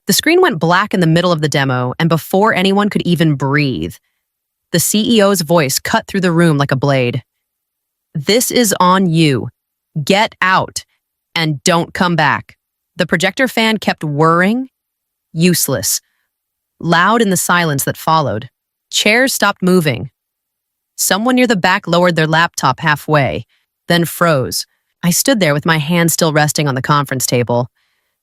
The screen went black in the middle of the demo, and before anyone could even breathe, the CEO's voice cut through the room like a blade. "This is on you. Get out, and don't come back." The projector fan kept whirring, useless, loud in the silence that followed. Chairs stopped moving. Someone near the back lowered their laptop halfway, then froze. I stood there with my hand still resting on the conference table,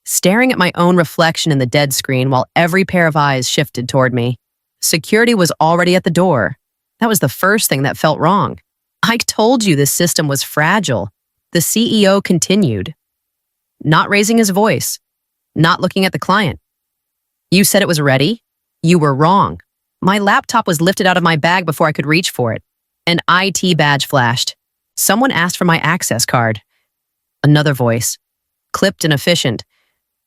staring at my own reflection in the dead screen while every pair of eyes shifted toward me. Security was already at the door. That was the first thing that felt wrong. "I told you this system was fragile," the CEO continued, not raising his voice, not looking at the client. "You said it was ready. You were wrong." My laptop was lifted out of my bag before I could reach for it. An IT badge flashed. Someone asked for my access card. Another voice, clipped and efficient,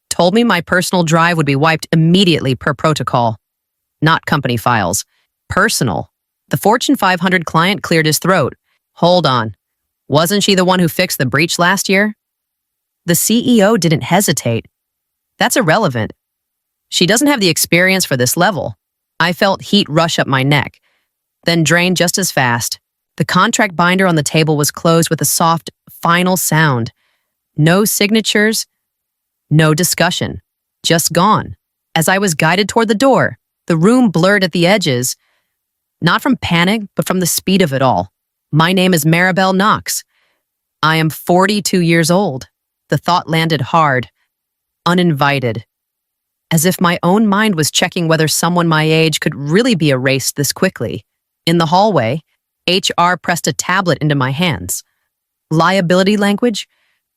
told me my personal drive would be wiped immediately per protocol. Not company files. Personal. The Fortune 500 client cleared his throat. "Hold on. Wasn't she the one who fixed the breach last year?" The CEO didn't hesitate. "That's irrelevant. She doesn't have the experience for this level." I felt heat rush up my neck, then drain just as fast. The contract binder on the table was closed with a soft, final sound. No signatures, no discussion. Just gone. As I was guided toward the door, the room blurred at the edges, not from panic, but from the speed of it all. My name is Maribel Knox. I am 42 years old. The thought landed hard, uninvited, as if my own mind was checking whether someone my age could really be erased this quickly. In the hallway, HR pressed a tablet into my hands. Liability language,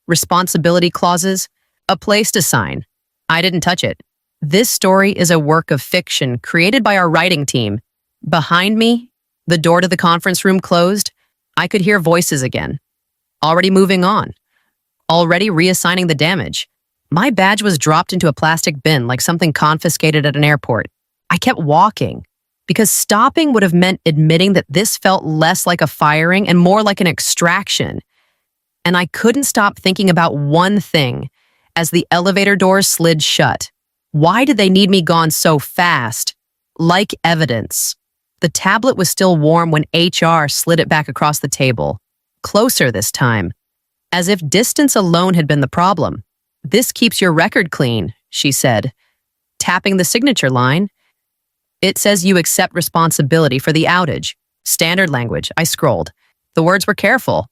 responsibility clauses, a place to sign. I didn't touch it. This story is a work of fiction created by our writing team. Behind me, the door to the conference room closed. I could hear voices again. Already moving on. Already reassigning the damage. My badge was dropped into a plastic bin like something confiscated at an airport. I kept walking, because stopping would have meant admitting that this felt less like a firing and more like an extraction. And I couldn't stop thinking about one thing as the elevator doors slid shut. Why did they need me gone so fast? Like evidence. The tablet was still warm when HR slid it back across the table. Closer this time. As if distance alone had been the problem. "This keeps your record clean," she said, tapping the signature line. "It says you accept responsibility for the outage." Standard language, I scrolled. The words were careful.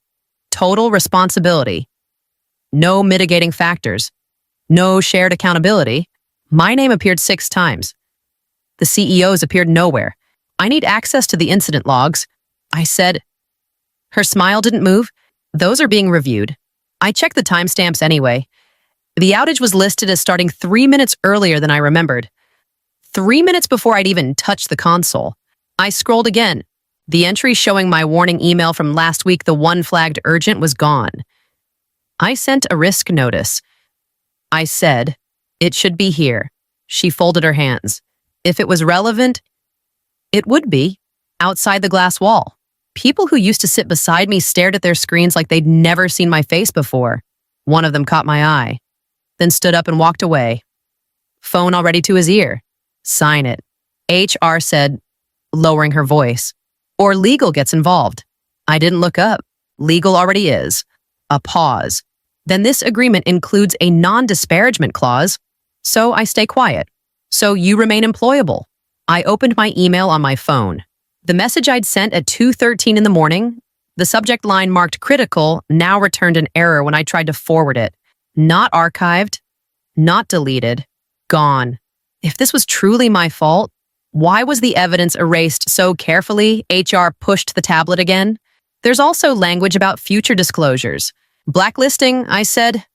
Total responsibility. No mitigating factors. No shared accountability. My name appeared 6 times. The CEO's appeared nowhere. "I need access to the incident logs," I said. Her smile didn't move. "Those are being reviewed." I checked the timestamps anyway. The outage was listed as starting 3 minutes earlier than I remembered. 3 minutes before I'd even touched the console. I scrolled again. The entry showing my warning email from last week, the one flagged urgent, was gone. I sent a risk notice. I said, "It should be here." She folded her hands. If it was relevant, it would be, outside the glass wall. People who used to sit beside me stared at their screens like they'd never seen my face before. One of them caught my eye, then stood up and walked away. Phone already to his ear. "Sign it," HR said, lowering her voice. "Or legal gets involved." I didn't look up. Legal already is. A pause. "Then this agreement includes a non-disparagement clause, so I stay quiet. So you remain employable." I opened my email on my phone. The message I'd sent at 2:13 in the morning, the subject line marked critical, now returned an error when I tried to forward it. Not archived, not deleted, gone. If this was truly my fault, why was the evidence erased so carefully? HR pushed the tablet again. "There's also language about future disclosures." "Blacklisting," I said.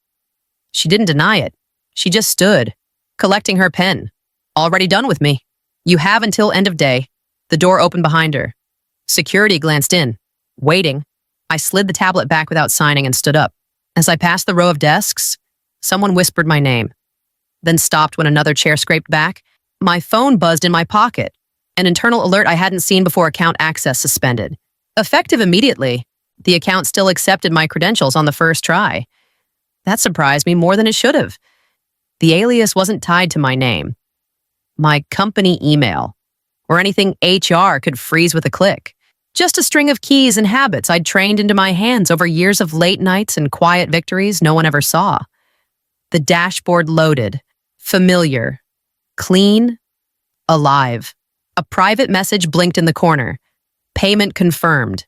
She didn't deny it. She just stood, collecting her pen. "Already done with me. You have until end of day." The door opened behind her. Security glanced in. Waiting. I slid the tablet back without signing and stood up. As I passed the row of desks, someone whispered my name, then stopped when another chair scraped back. My phone buzzed in my pocket. An internal alert I hadn't seen before: account access suspended. Effective immediately. The account still accepted my credentials on the first try. That surprised me more than it should have. The alias wasn't tied to my name, my company email, or anything HR could freeze with a click. Just a string of keys and habits I'd trained into my hands over years of late nights and quiet victories no one ever saw. The dashboard loaded, familiar, clean, alive. A private message blinked in the corner. Payment confirmed.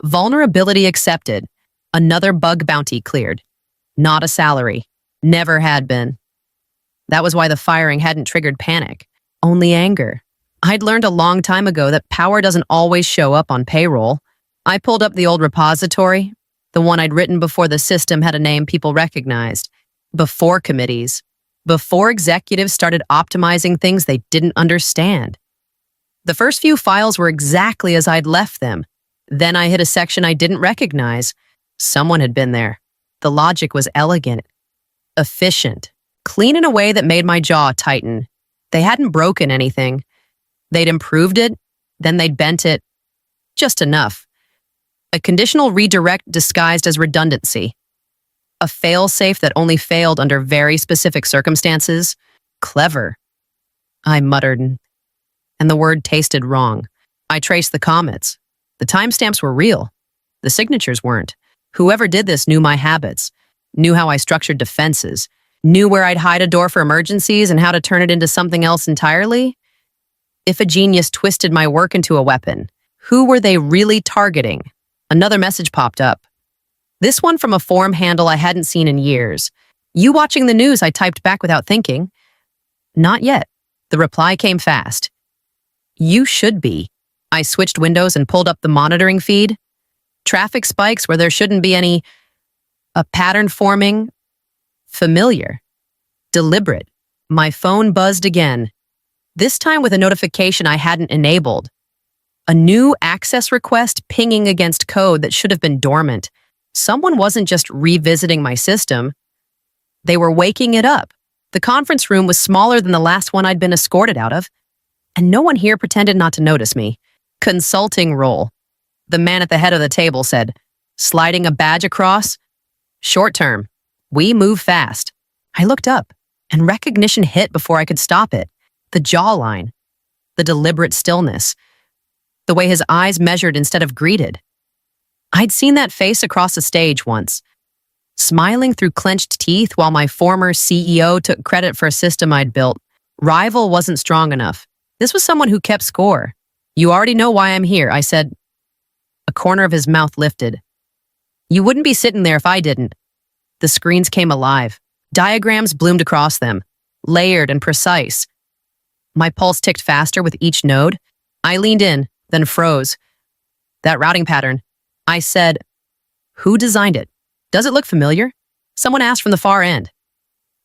Vulnerability accepted. Another bug bounty cleared. Not a salary. Never had been. That was why the firing hadn't triggered panic, only anger. I'd learned a long time ago that power doesn't always show up on payroll. I pulled up the old repository, the one I'd written before the system had a name people recognized, before committees, before executives started optimizing things they didn't understand. The first few files were exactly as I'd left them. Then I hit a section I didn't recognize. Someone had been there. The logic was elegant, efficient, clean in a way that made my jaw tighten. They hadn't broken anything. They'd improved it, then they'd bent it. Just enough. A conditional redirect disguised as redundancy. A fail-safe that only failed under very specific circumstances. Clever. I muttered, and the word tasted wrong. I traced the comets. The timestamps were real. The signatures weren't. Whoever did this knew my habits, knew how I structured defenses, knew where I'd hide a door for emergencies and how to turn it into something else entirely. If a genius twisted my work into a weapon, who were they really targeting? Another message popped up. This one from a forum handle I hadn't seen in years. You watching the news, I typed back without thinking. Not yet. The reply came fast. You should be. I switched windows and pulled up the monitoring feed. Traffic spikes where there shouldn't be any. A pattern forming. Familiar. Deliberate. My phone buzzed again. This time with a notification I hadn't enabled. A new access request pinging against code that should have been dormant. Someone wasn't just revisiting my system. They were waking it up. The conference room was smaller than the last one I'd been escorted out of, and no one here pretended not to notice me. Consulting role. The man at the head of the table said, sliding a badge across. Short term. We move fast. I looked up, and recognition hit before I could stop it. The jawline. The deliberate stillness. The way his eyes measured instead of greeted. I'd seen that face across a stage once, smiling through clenched teeth while my former CEO took credit for a system I'd built. Rival wasn't strong enough. This was someone who kept score. You already know why I'm here, I said. A corner of his mouth lifted. You wouldn't be sitting there if I didn't. The screens came alive. Diagrams bloomed across them, layered and precise. My pulse ticked faster with each node. I leaned in, then froze. That routing pattern. I said, who designed it? Does it look familiar? Someone asked from the far end.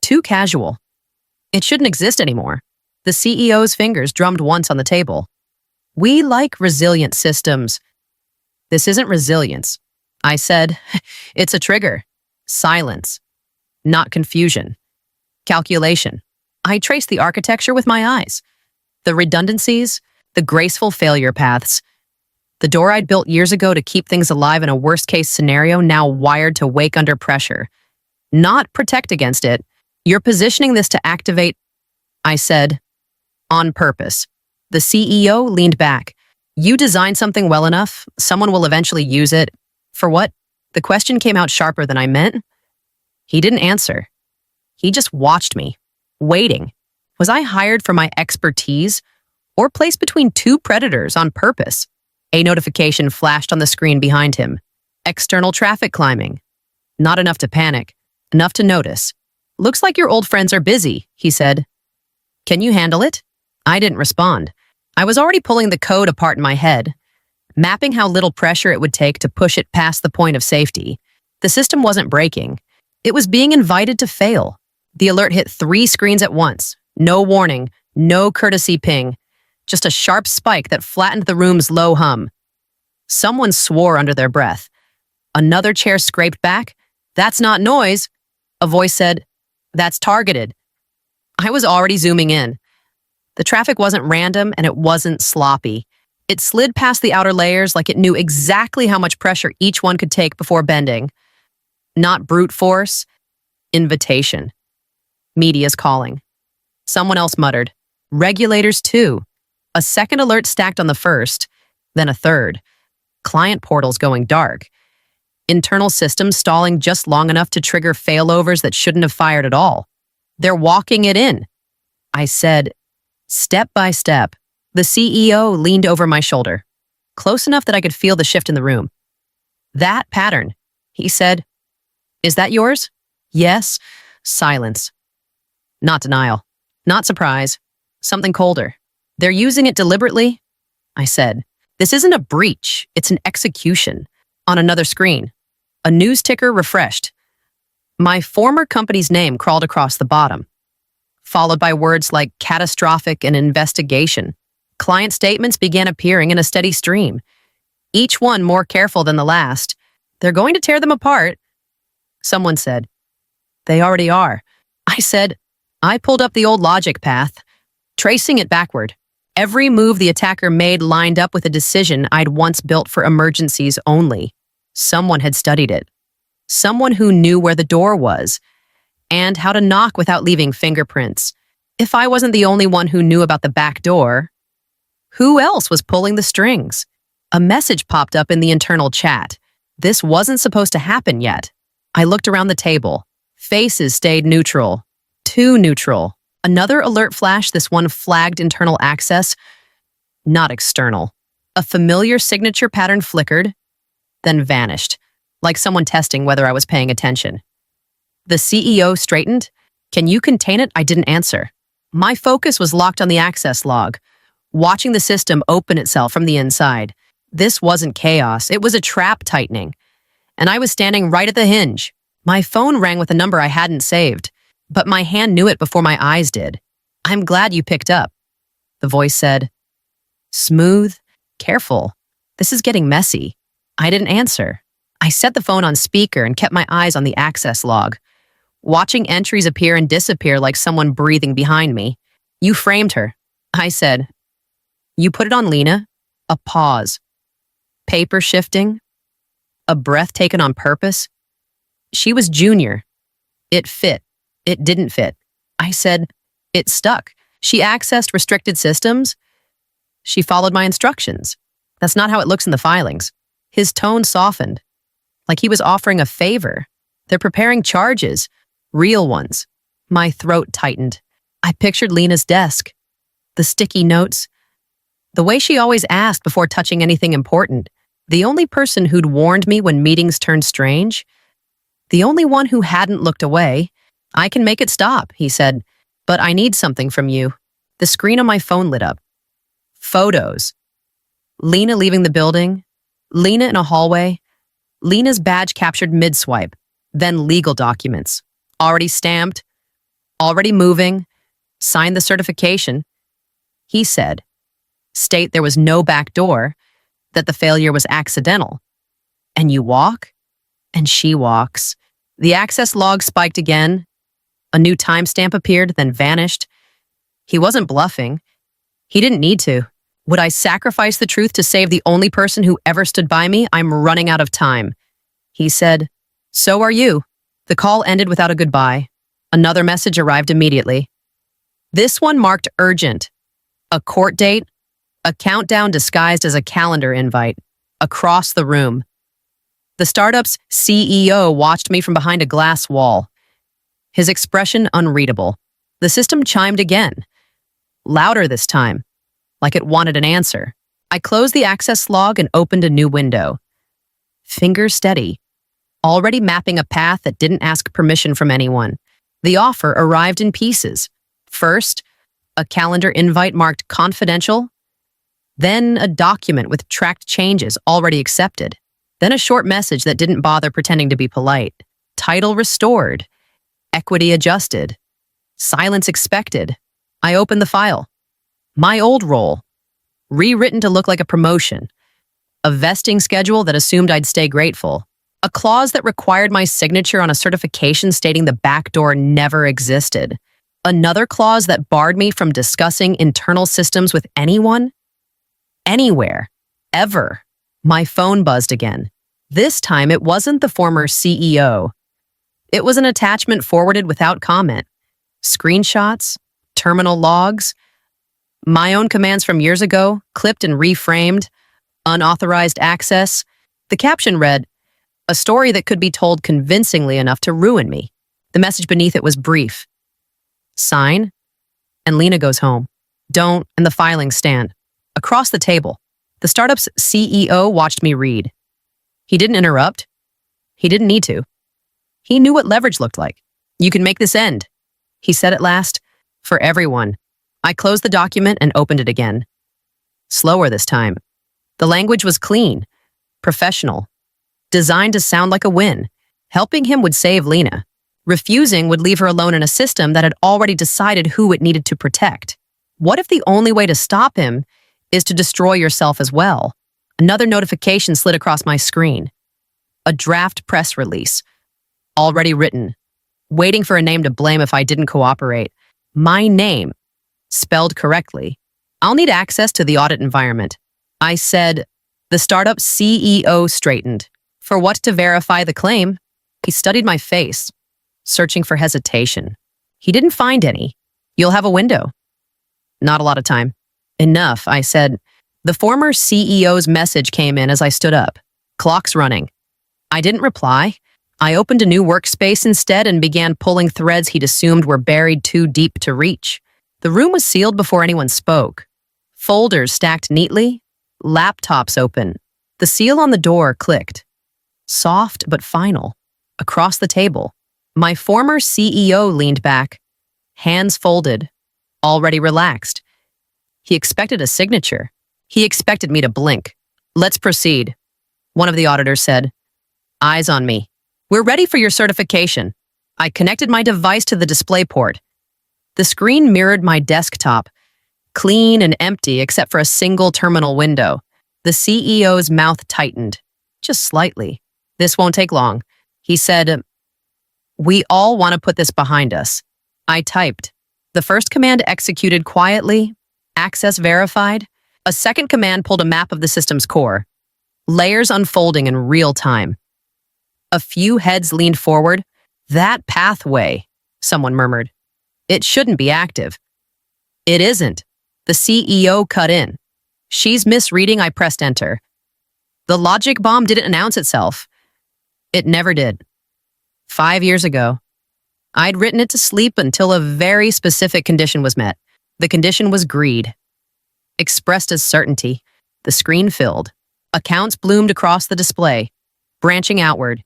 Too casual. It shouldn't exist anymore. The CEO's fingers drummed once on the table. We like resilient systems. This isn't resilience. I said, it's a trigger. Silence. Not confusion. Calculation. I traced the architecture with my eyes. The redundancies, the graceful failure paths. The door I'd built years ago to keep things alive in a worst-case scenario now wired to wake under pressure. Not protect against it. You're positioning this to activate, I said, on purpose. The CEO leaned back. You design something well enough, someone will eventually use it. For what? The question came out sharper than I meant. He didn't answer. He just watched me, waiting. Was I hired for my expertise or placed between two predators on purpose? A notification flashed on the screen behind him. External traffic climbing. Not enough to panic, enough to notice. Looks like your old friends are busy, he said. Can you handle it? I didn't respond. I was already pulling the code apart in my head, mapping how little pressure it would take to push it past the point of safety. The system wasn't breaking. It was being invited to fail. The alert hit 3 screens at once. No warning, no courtesy ping. Just a sharp spike that flattened the room's low hum. Someone swore under their breath. Another chair scraped back. That's not noise. A voice said, that's targeted. I was already zooming in. The traffic wasn't random and it wasn't sloppy. It slid past the outer layers like it knew exactly how much pressure each one could take before bending. Not brute force, invitation. Media's calling. Someone else muttered, regulators too. A second alert stacked on the first, then a third. Client portals going dark. Internal systems stalling just long enough to trigger failovers that shouldn't have fired at all. They're walking it in. I said, step by step. The CEO leaned over my shoulder, close enough that I could feel the shift in the room. That pattern, he said. Is that yours? Yes. Silence. Not denial. Not surprise. Something colder. They're using it deliberately? I said. This isn't a breach. It's an execution. On another screen. A news ticker refreshed. My former company's name crawled across the bottom, followed by words like catastrophic and investigation. Client statements began appearing in a steady stream, each one more careful than the last. They're going to tear them apart. Someone said, they already are. I said, I pulled up the old logic path, tracing it backward. Every move the attacker made lined up with a decision I'd once built for emergencies only. Someone had studied it. Someone who knew where the door was and how to knock without leaving fingerprints. If I wasn't the only one who knew about the back door, who else was pulling the strings? A message popped up in the internal chat. This wasn't supposed to happen yet. I looked around the table. Faces stayed neutral. Too neutral. Another alert flash, this one flagged internal access, not external. A familiar signature pattern flickered, then vanished, like someone testing whether I was paying attention. The CEO straightened. Can you contain it? I didn't answer. My focus was locked on the access log, watching the system open itself from the inside. This wasn't chaos. It was a trap tightening. And I was standing right at the hinge. My phone rang with a number I hadn't saved, but my hand knew it before my eyes did. I'm glad you picked up. The voice said, smooth, careful. This is getting messy. I didn't answer. I set the phone on speaker and kept my eyes on the access log, watching entries appear and disappear like someone breathing behind me. You framed her. I said, you put it on Lena? A pause. Paper shifting? A breath taken on purpose? She was junior. It fit. It didn't fit. I said, it stuck. She accessed restricted systems. She followed my instructions. That's not how it looks in the filings. His tone softened, like he was offering a favor. They're preparing charges, real ones. My throat tightened. I pictured Lena's desk, the sticky notes, the way she always asked before touching anything important. The only person who'd warned me when meetings turned strange. The only one who hadn't looked away. I can make it stop, he said, but I need something from you. The screen on my phone lit up. Photos. Lena leaving the building. Lena in a hallway. Lena's badge captured mid-swipe. Then legal documents. Already stamped. Already moving. Signed the certification. He said, state there was no back door, that the failure was accidental. And you walk, and she walks. The access log spiked again. A new timestamp appeared, then vanished. He wasn't bluffing. He didn't need to. Would I sacrifice the truth to save the only person who ever stood by me? I'm running out of time. He said, so are you. The call ended without a goodbye. Another message arrived immediately. This one marked urgent. A court date, a countdown disguised as a calendar invite, across the room. The startup's CEO watched me from behind a glass wall, his expression unreadable. The system chimed again, louder this time, like it wanted an answer. I closed the access log and opened a new window. Fingers steady, already mapping a path that didn't ask permission from anyone. The offer arrived in pieces. First, a calendar invite marked confidential, then a document with tracked changes already accepted, then a short message that didn't bother pretending to be polite. Title restored, equity adjusted, silence expected. I opened the file. My old role, rewritten to look like a promotion, a vesting schedule that assumed I'd stay grateful, a clause that required my signature on a certification stating the back door never existed, another clause that barred me from discussing internal systems with anyone, anywhere, ever. My phone buzzed again. This time it wasn't the former CEO. It was an attachment forwarded without comment. Screenshots, terminal logs, my own commands from years ago, clipped and reframed, unauthorized access. The caption read, "A story that could be told convincingly enough to ruin me." The message beneath it was brief. Sign, and Lena goes home. Don't, and the filings stand. Across the table, the startup's CEO watched me read. He didn't interrupt. He didn't need to. He knew what leverage looked like. "You can make this end," he said at last, "for everyone." I closed the document and opened it again. Slower this time. The language was clean, professional, designed to sound like a win. Helping him would save Lena. Refusing would leave her alone in a system that had already decided who it needed to protect. What if the only way to stop him is to destroy yourself as well? Another notification slid across my screen. A draft press release. Already written. Waiting for a name to blame if I didn't cooperate. My name. Spelled correctly. "I'll need access to the audit environment." I said. The startup CEO straightened. "For what to verify the claim?" He studied my face, searching for hesitation. He didn't find any. "You'll have a window." "Not a lot of time." "Enough," I said. The former CEO's message came in as I stood up. "Clock's running." I didn't reply. I opened a new workspace instead and began pulling threads he'd assumed were buried too deep to reach. The room was sealed before anyone spoke. Folders stacked neatly, laptops open. The seal on the door clicked. Soft but final. Across the table, my former CEO leaned back, hands folded, already relaxed. He expected a signature. He expected me to blink. "Let's proceed," one of the auditors said. "Eyes on me. We're ready for your certification." I connected my device to the display port. The screen mirrored my desktop, clean and empty except for a single terminal window. The CEO's mouth tightened, just slightly. "This won't take long," he said. "We all want to put this behind us." I typed. The first command executed quietly, access verified. A second command pulled a map of the system's core, layers unfolding in real time. A few heads leaned forward. "That pathway," someone murmured. "It shouldn't be active." "It isn't." The CEO cut in. "She's misreading." I pressed enter. The logic bomb didn't announce itself. It never did. 5 years ago, I'd written it to sleep until a very specific condition was met. The condition was greed. Expressed as certainty, the screen filled. Accounts bloomed across the display, branching outward,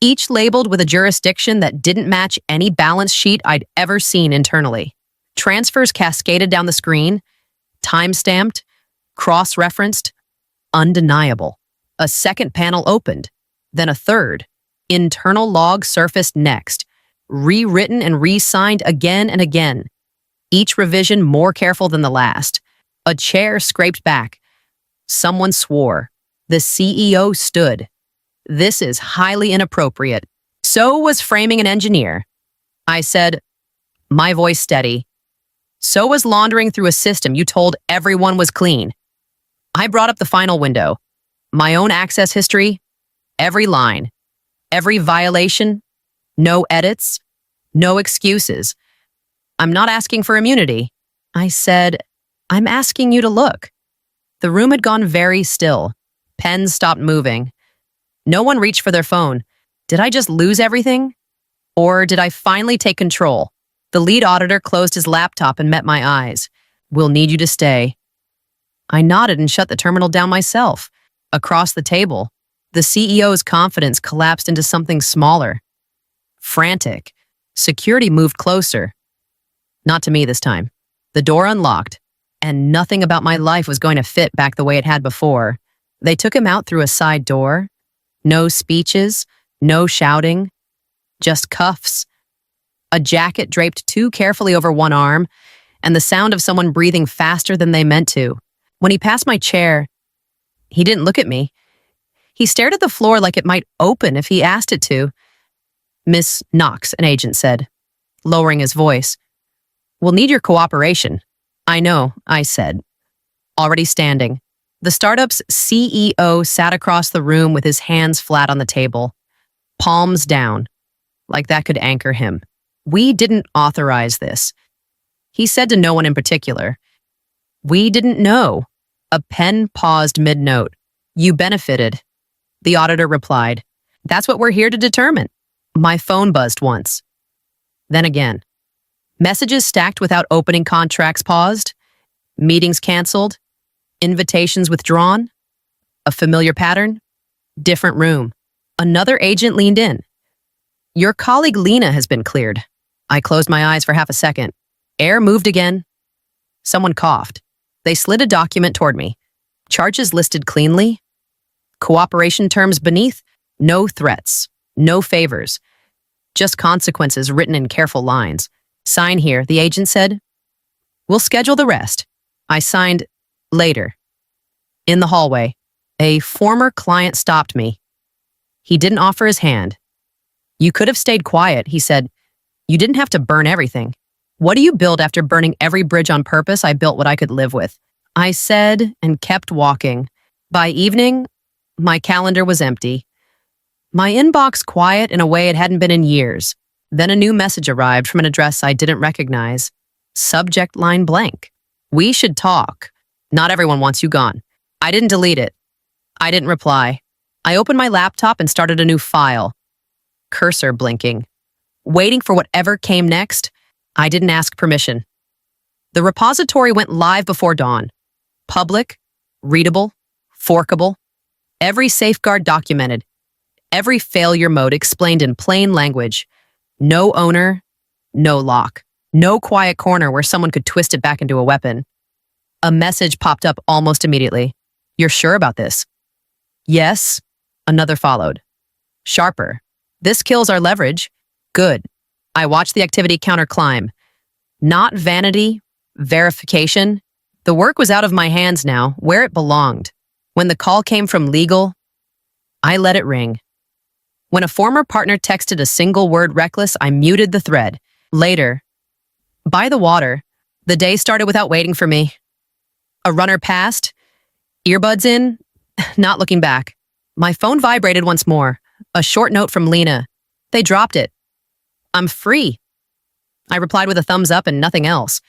each labeled with a jurisdiction that didn't match any balance sheet I'd ever seen internally. Transfers cascaded down the screen, time-stamped, cross-referenced, undeniable. A second panel opened, then a third. Internal log surfaced next, rewritten and re-signed again and again, each revision more careful than the last. A chair scraped back. Someone swore. The CEO stood. "This is highly inappropriate." "So was framing an engineer." I said, my voice steady. "So was laundering through a system you told everyone was clean." I brought up the final window. My own access history, every line, every violation, no edits, no excuses. "I'm not asking for immunity." I said, "I'm asking you to look." The room had gone very still. Pens stopped moving. No one reached for their phone. Did I just lose everything? Or did I finally take control? The lead auditor closed his laptop and met my eyes. "We'll need you to stay." I nodded and shut the terminal down myself. Across the table, the CEO's confidence collapsed into something smaller. Frantic. Security moved closer. Not to me this time. The door unlocked, and nothing about my life was going to fit back the way it had before. They took him out through a side door. No speeches, no shouting, just cuffs. A jacket draped too carefully over one arm, and the sound of someone breathing faster than they meant to. When he passed my chair, he didn't look at me. He stared at the floor like it might open if he asked it to. "Miss Knox," an agent said, lowering his voice. "We'll need your cooperation." "I know," I said, already standing. The startup's CEO sat across the room with his hands flat on the table, palms down, like that could anchor him. We didn't authorize this. He said to no one in particular. We didn't know. A pen paused mid-note. You benefited. The auditor replied. That's what we're here to determine. My phone buzzed once. Then again. Messages stacked without opening contracts paused. Meetings canceled. Invitations withdrawn. A familiar pattern. Different room. Another agent leaned in. Your colleague Lena has been cleared. I closed my eyes for half a second. Air moved again. Someone coughed. They slid a document toward me. Charges listed cleanly. Cooperation terms beneath. No threats. No favors. Just consequences written in careful lines. Sign here, the agent said. We'll schedule the rest. I signed later. In the hallway, a former client stopped me. He didn't offer his hand. You could have stayed quiet, he said. You didn't have to burn everything. What do you build after burning every bridge on purpose? I built what I could live with. I said and kept walking. By evening, my calendar was empty. My inbox quiet in a way it hadn't been in years. Then a new message arrived from an address I didn't recognize. Subject line blank. We should talk. Not everyone wants you gone. I didn't delete it. I didn't reply. I opened my laptop and started a new file. Cursor blinking. Waiting for whatever came next, I didn't ask permission. The repository went live before dawn. Public, readable, forkable. Every safeguard documented. Every failure mode explained in plain language. No owner, no lock. No quiet corner where someone could twist it back into a weapon. A message popped up almost immediately. You're sure about this? Yes. Another followed. Sharper. This kills our leverage. Good. I watched the activity counter climb. Not vanity, verification. The work was out of my hands now, where it belonged. When the call came from legal, I let it ring. When a former partner texted a single word reckless, I muted the thread. Later, by the water, the day started without waiting for me. A runner passed, earbuds in, not looking back. My phone vibrated once more. A short note from Lena. They dropped it. I'm free. I replied with a thumbs up and nothing else.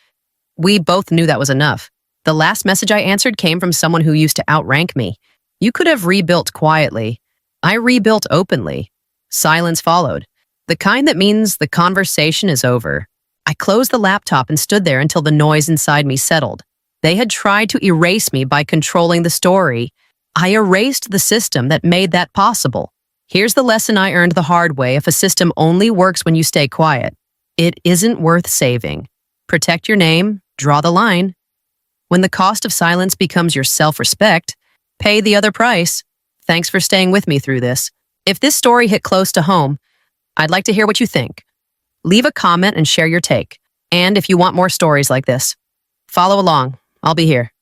We both knew that was enough. The last message I answered came from someone who used to outrank me. You could have rebuilt quietly. I rebuilt openly. Silence followed. The kind that means the conversation is over. I closed the laptop and stood there until the noise inside me settled. They had tried to erase me by controlling the story. I erased the system that made that possible. Here's the lesson I earned the hard way if a system only works when you stay quiet. It isn't worth saving. Protect your name, draw the line. When the cost of silence becomes your self-respect, pay the other price. Thanks for staying with me through this. If this story hit close to home, I'd like to hear what you think. Leave a comment and share your take. And if you want more stories like this, follow along. I'll be here.